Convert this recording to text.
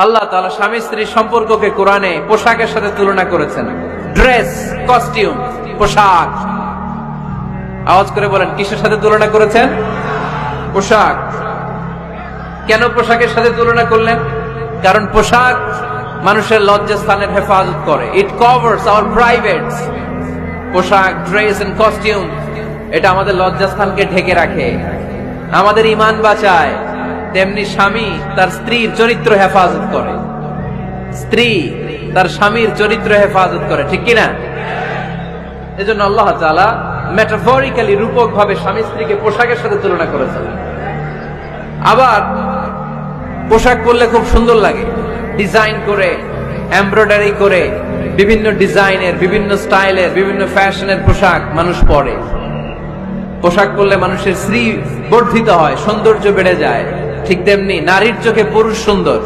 আল্লাহ তাআলা স্বামী স্ত্রীর সম্পর্ককে কোরআনে পোশাকের সাথে তুলনা করেছেন। ড্রেস, কস্টিউম, পোশাক। আওয়াজ করে বলেন, কিসের সাথে তুলনা করেছেন? পোশাক। কেন পোশাকের সাথে তুলনা করলেন? কারণ পোশাক মানুষের লজ্জাস্থানের হেফাজত করে। ইট কভারস আওয়ার প্রাইভেটস। পোশাক, ড্রেস এন্ড কস্টিউম এটা আমাদের লজ্জাস্থানকে ঢেকে রাখে, আমাদের ঈমান বাঁচায়। তেমনি স্বামী তার স্ত্রীর চরিত্র হেফাজত করে, স্ত্রী তার স্বামীর চরিত্র হেফাজত করে, ঠিক কিনা? এজন্য আল্লাহ তাআলা মেটাফরিক্যালি, রূপক ভাবে স্বামী স্ত্রীকে পোশাকের সাথে তুলনা করেছেন। আবার পোশাক পরলে খুব সুন্দর লাগে, ডিজাইন করে, এমব্রয়ডারি করে, বিভিন্ন ডিজাইনের, বিভিন্ন স্টাইলের, বিভিন্ন ফ্যাশনের পোশাক মানুষ পরে। পোশাক পরলে মানুষের শ্রী বর্ধিত হয়, সৌন্দর্য বেড়ে যায়। ঠিক তেমনি নারীর চোখে পুরুষ সুন্দর।